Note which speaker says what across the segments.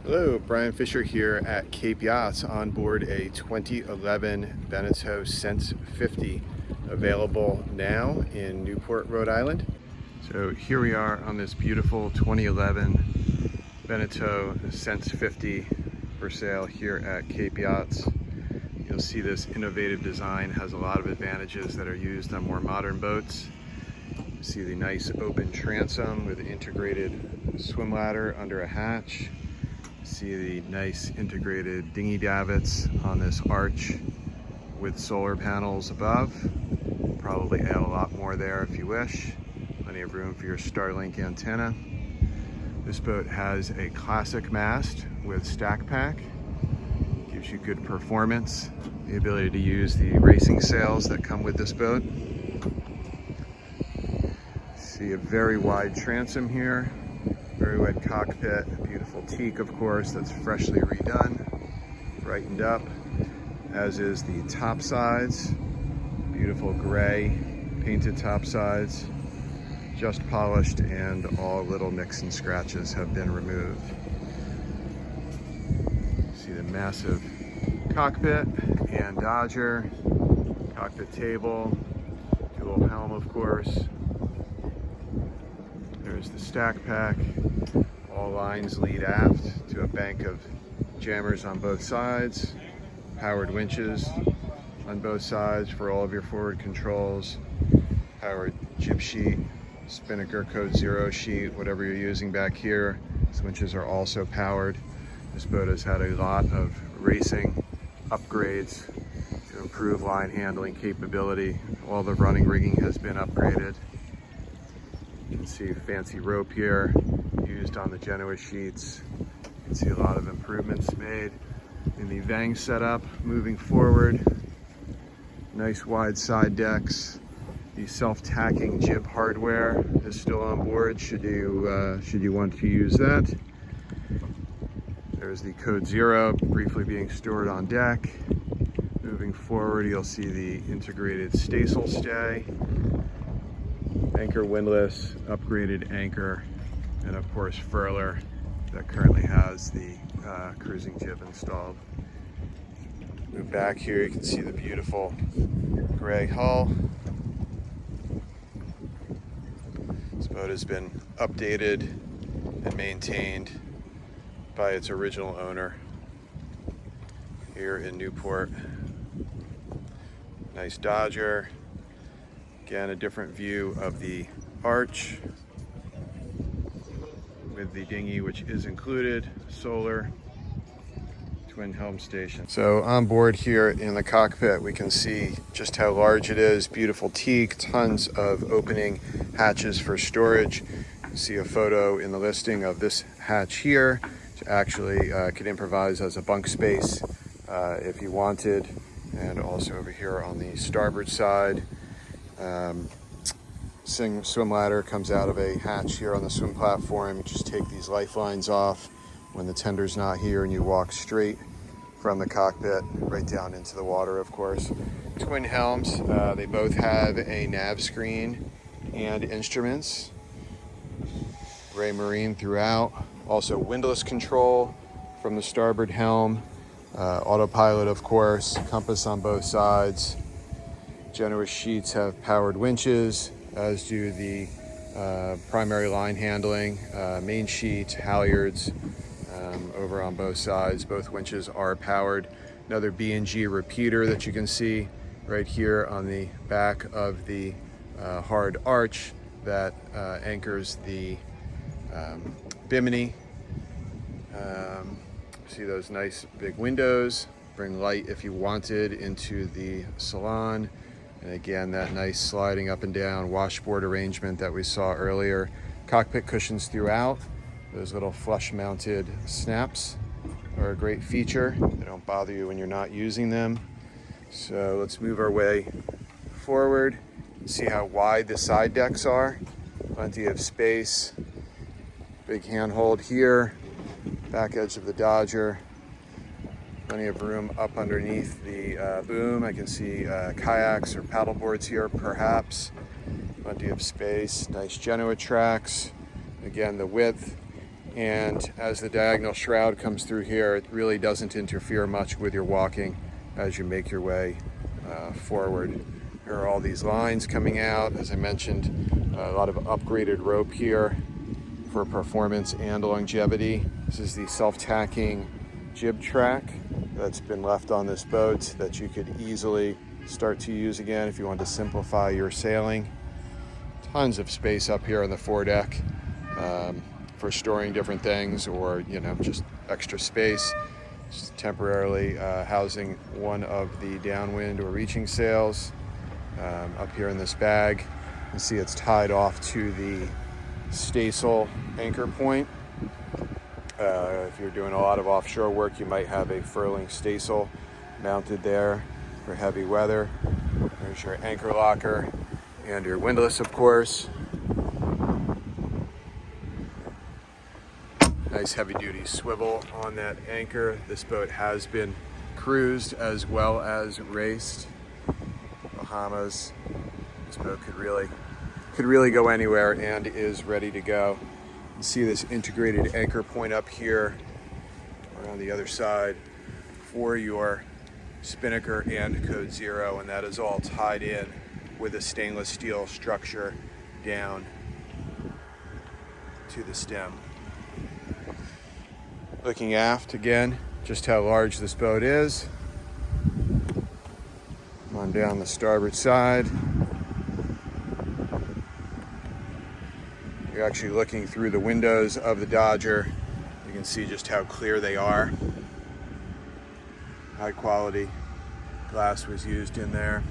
Speaker 1: Hello, Brian Fisher here at Cape Yachts on board a 2011 Beneteau Sense 50, available now in Newport, Rhode Island. So here we are on this beautiful 2011 Beneteau Sense 50 for sale here at Cape Yachts. You'll see this innovative design has a lot of advantages that are used on more modern boats. You see the nice open transom with integrated swim ladder under a hatch. See the nice integrated dinghy davits on this arch with solar panels above. Probably add a lot more there if you wish. Plenty of room for your Starlink antenna. This boat has a classic mast with stack pack. Gives you good performance. The ability to use the racing sails that come with this boat. See a very wide transom here. Very wide cockpit, beautiful teak of course that's freshly redone, brightened up, as is the top sides, beautiful gray painted top sides, just polished, and all little nicks and scratches have been removed. See the massive cockpit and dodger, cockpit table, dual helm of course. There's the stack pack. All lines lead aft to a bank of jammers on both sides, powered winches on both sides for all of your forward controls, powered jib sheet, spinnaker code 0 sheet, whatever you're using back here. These winches are also powered. This boat has had a lot of racing upgrades to improve line handling capability. All the running rigging has been upgraded. You can see fancy rope here used on the Genoa sheets. You can see a lot of improvements made in the Vang setup moving forward. Nice wide side decks. The self-tacking jib hardware is still on board should you want to use that. There's the code 0 briefly being stored on deck. Moving forward, you'll see the integrated staysail stay, anchor windlass, upgraded anchor, and of course furler that currently has the cruising jib installed. Move back here, you can see the beautiful gray hull. This boat has been updated and maintained by its original owner here in Newport. Nice dodger. Again, a different view of the arch with the dinghy, which is included, solar, twin helm station. So on board here in the cockpit, we can see just how large it is. Beautiful teak, tons of opening hatches for storage. You see a photo in the listing of this hatch here, which actually could improvise as a bunk space if you wanted. And also over here on the starboard side, swim ladder comes out of a hatch here on the swim platform. You just take these lifelines off when the tender's not here and you walk straight from the cockpit right down into the water, of course. Twin helms, they both have a nav screen and instruments. Gray marine throughout. Also windlass control from the starboard helm. Autopilot, of course, compass on both sides. Genoa sheets have powered winches, as do the primary line handling, main sheet, halyards over on both sides. Both winches are powered. Another B&G repeater that you can see right here on the back of the hard arch that anchors the bimini. See those nice big windows, bring light if you wanted into the salon. And again, that nice sliding up and down washboard arrangement that we saw earlier. Cockpit cushions throughout. Those little flush mounted snaps are a great feature. They don't bother you when you're not using them. So let's move our way forward. See how wide the side decks are. Plenty of space. Big handhold here. Back edge of the dodger. Plenty of room up underneath the boom. I can see kayaks or paddle boards here perhaps. Plenty of space. Nice Genoa tracks. Again, the width And as the diagonal shroud comes through here, it really doesn't interfere much with your walking as you make your way forward. There are all these lines coming out. As I mentioned, a lot of upgraded rope here for performance and longevity. This is the self-tacking jib track that's been left on this boat that you could easily start to use again if you want to simplify your sailing. Tons of space up here on the foredeck for storing different things, or just extra space. Just temporarily housing one of the downwind or reaching sails up here in this bag. You can see it's tied off to the staysail anchor point. If you're doing a lot of offshore work, you might have a furling staysail mounted there for heavy weather. There's your anchor locker and your windlass, of course. Nice heavy-duty swivel on that anchor. This boat has been cruised as well as raced. Bahamas. This boat could really go anywhere and is ready to go. You see this integrated anchor point up here around the other side for your spinnaker and code 0, and that is all tied in with a stainless steel structure down to the stem. Looking aft again, just how large this boat is. Come on down the starboard side. You're actually looking through the windows of the Dodger. You can see just how clear they are. High quality glass was used in there.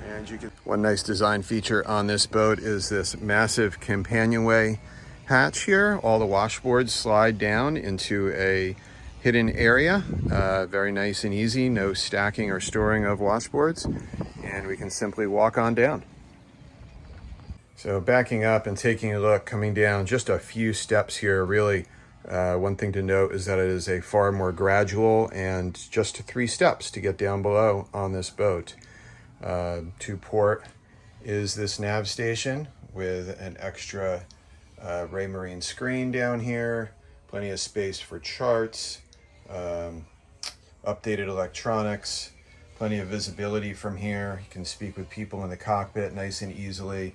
Speaker 1: And you can. One nice design feature on this boat is this massive companionway hatch here. All the washboards slide down into a hidden area. Very nice and easy, no stacking or storing of washboards. And we can simply walk on down. So backing up and taking a look, coming down just a few steps here, really one thing to note is that it is a far more gradual and just 3 steps to get down below on this boat. To port is this nav station with an extra Raymarine screen down here, plenty of space for charts, updated electronics, plenty of visibility from here. You can speak with people in the cockpit nice and easily.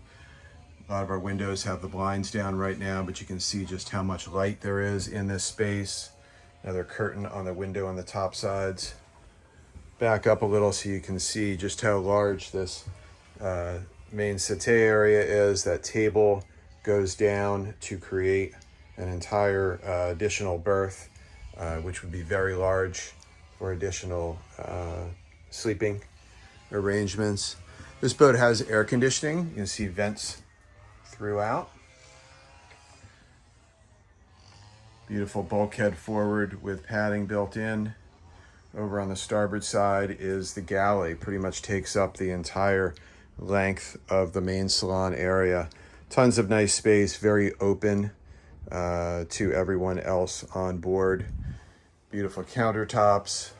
Speaker 1: A lot of our windows have the blinds down right now, but you can see just how much light there is in this space. Another curtain on the window on the top sides. Back up a little so you can see just how large this main settee area is. That table goes down to create an entire additional berth, which would be very large for additional sleeping arrangements. This boat has air conditioning. You can see vents throughout. Beautiful bulkhead forward with padding built in. Over on the starboard side is the galley. Pretty much takes up the entire length of the main salon area. Tons of nice space, very open to everyone else on board. Beautiful countertops.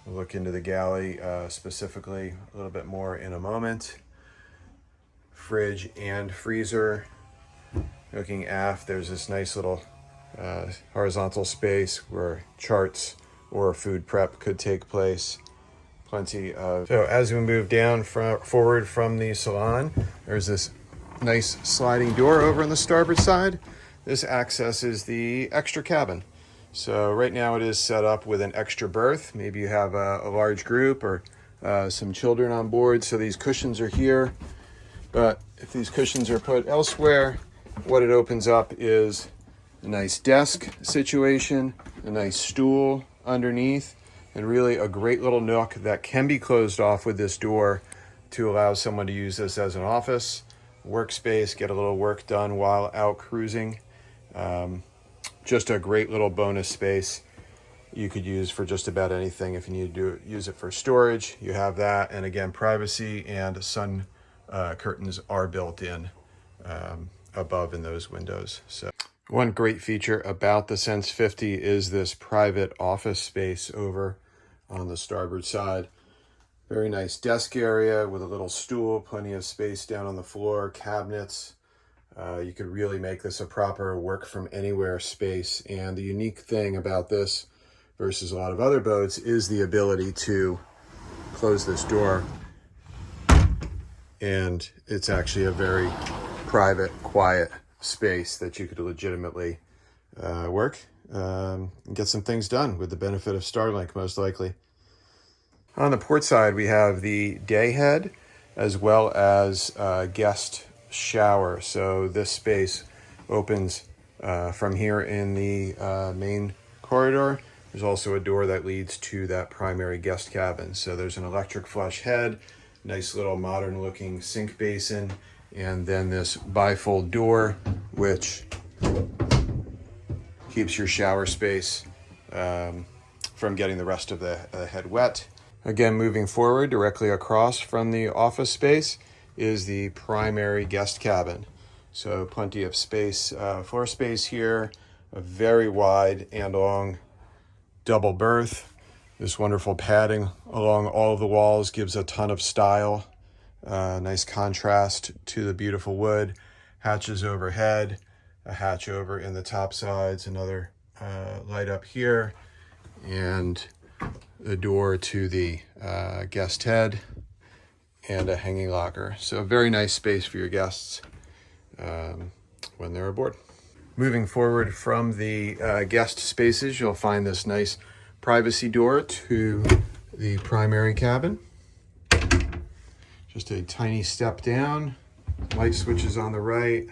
Speaker 1: We'll look into the galley specifically a little bit more in a moment. Fridge and freezer. Looking aft, there's this nice little horizontal space where charts or food prep could take place. Plenty of. So as we move down forward from the salon, there's this nice sliding door over on the starboard side. This accesses the extra cabin. So right now it is set up with an extra berth. Maybe you have a large group or some children on board. So these cushions are here. But if these cushions are put elsewhere, what it opens up is a nice desk situation, a nice stool underneath, and really a great little nook that can be closed off with this door to allow someone to use this as an office, workspace, get a little work done while out cruising. Just a great little bonus space you could use for just about anything. If you need to use it for storage, you have that. And again, privacy and sun curtains are built in above in those windows. So one great feature about the Sense 50 is this private office space over on the starboard side. Very nice desk area with a little stool, plenty of space down on the floor, cabinets, You could really make this a proper work from anywhere space. And the unique thing about this versus a lot of other boats is the ability to close this door, and it's actually a very private, quiet space that you could legitimately work and get some things done with the benefit of Starlink, most likely. On the port side, we have the day head as well as guest shower. So this space opens from here in the main corridor. There's also a door that leads to that primary guest cabin. So there's an electric flush head, nice little modern looking sink basin, and then this bifold door, which keeps your shower space from getting the rest of the head wet. Again, moving forward, directly across from the office space is the primary guest cabin. So plenty of space, floor space here, a very wide and long double berth. This wonderful padding along all of the walls gives a ton of style. Nice contrast to the beautiful wood. Hatches overhead, a hatch over in the top sides, another light up here, and the door to the guest head and a hanging locker. So a very nice space for your guests when they're aboard. Moving forward from the guest spaces, you'll find this nice privacy door to the primary cabin. Just a tiny step down, light switches on the right,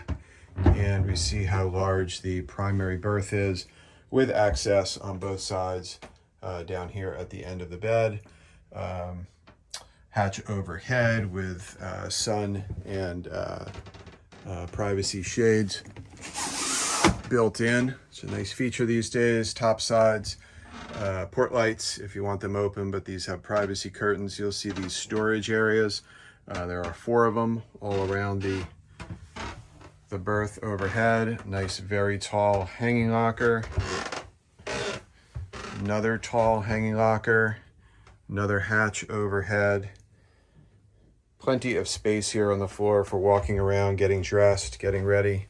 Speaker 1: and we see how large the primary berth is with access on both sides down here at the end of the bed. Hatch overhead with sun and privacy shades built in. It's a nice feature these days. Top sides, port lights if you want them open, but these have privacy curtains. You'll see these storage areas. There are 4 of them all around the berth overhead. Nice, very tall hanging locker. Another tall hanging locker. Another hatch overhead. Plenty of space here on the floor for walking around, getting dressed, getting ready.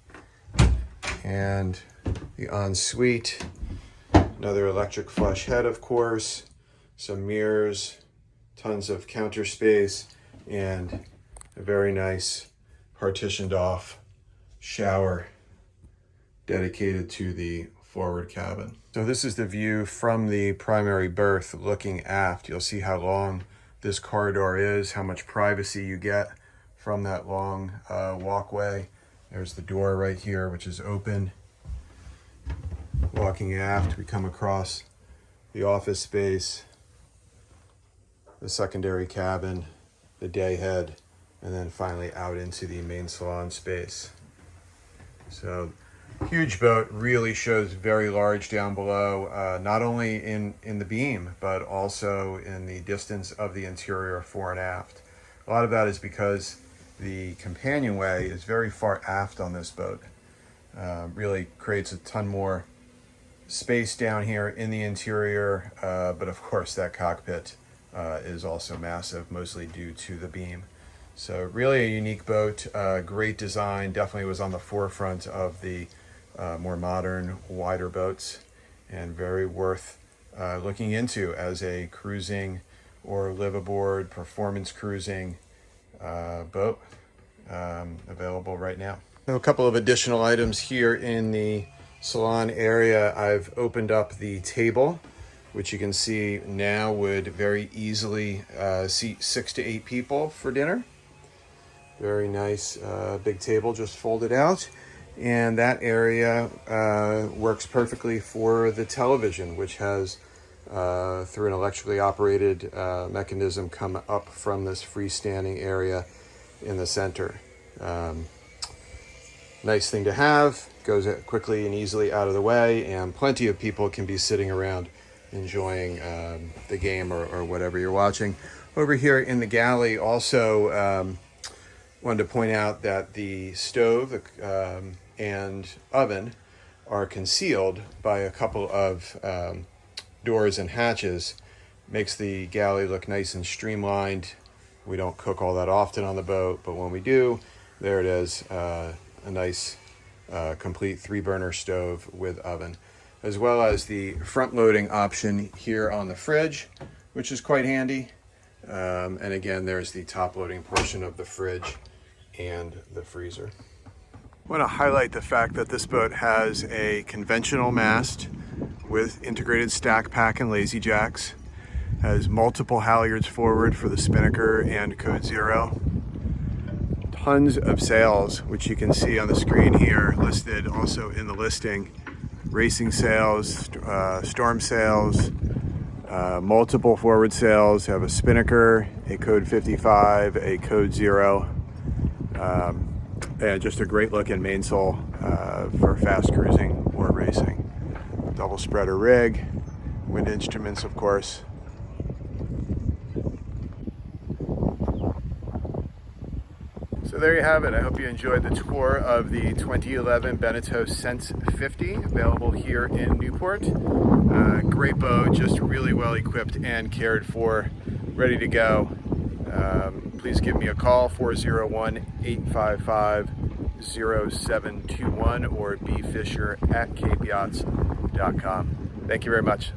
Speaker 1: And the ensuite, another electric flush head, of course, some mirrors, tons of counter space, and a very nice partitioned off shower dedicated to the forward cabin. So this is the view from the primary berth looking aft. You'll see how long this corridor is, how much privacy you get from that long walkway. There's the door right here, which is open. Walking aft, we come across the office space, the secondary cabin, the day head, and then finally out into the main salon space. So huge boat, really shows very large down below, not only in the beam, but also in the distance of the interior fore and aft. A lot of that is because the companionway is very far aft on this boat. Really creates a ton more space down here in the interior, but of course that cockpit is also massive, mostly due to the beam. So really a unique boat, great design, definitely was on the forefront of the more modern, wider boats, and very worth looking into as a cruising or live aboard performance cruising boat available right now. So a couple of additional items here in the salon area. I've opened up the table, which you can see now would very easily seat 6 to 8 people for dinner. Very nice big table just folded out. And that area works perfectly for the television, which has, through an electrically operated mechanism, come up from this freestanding area in the center. Nice thing to have, goes quickly and easily out of the way, and plenty of people can be sitting around enjoying the game or whatever you're watching. Over here in the galley, also wanted to point out that the stove and oven are concealed by a couple of doors and hatches. Makes the galley look nice and streamlined. We don't cook all that often on the boat, but when we do, there it is, a nice complete 3-burner stove with oven, as well as the front loading option here on the fridge, which is quite handy. And again, there's the top loading portion of the fridge and the freezer. I want to highlight the fact that this boat has a conventional mast with integrated stack pack and lazy jacks, has multiple halyards forward for the spinnaker and code 0, tons of sails, which you can see on the screen here listed also in the listing, racing sails, storm sails, multiple forward sails, have a spinnaker, a code 55, a code 0, and just a great looking mainsail for fast cruising or racing. Double spreader rig, wind instruments of course. So there you have it. I hope you enjoyed the tour of the 2011 Beneteau Sense 50, available here in Newport. Great boat, just really well equipped and cared for, ready to go. Please give me a call, 401-855-0721 or bfisher@capeyachts.com. Thank you very much.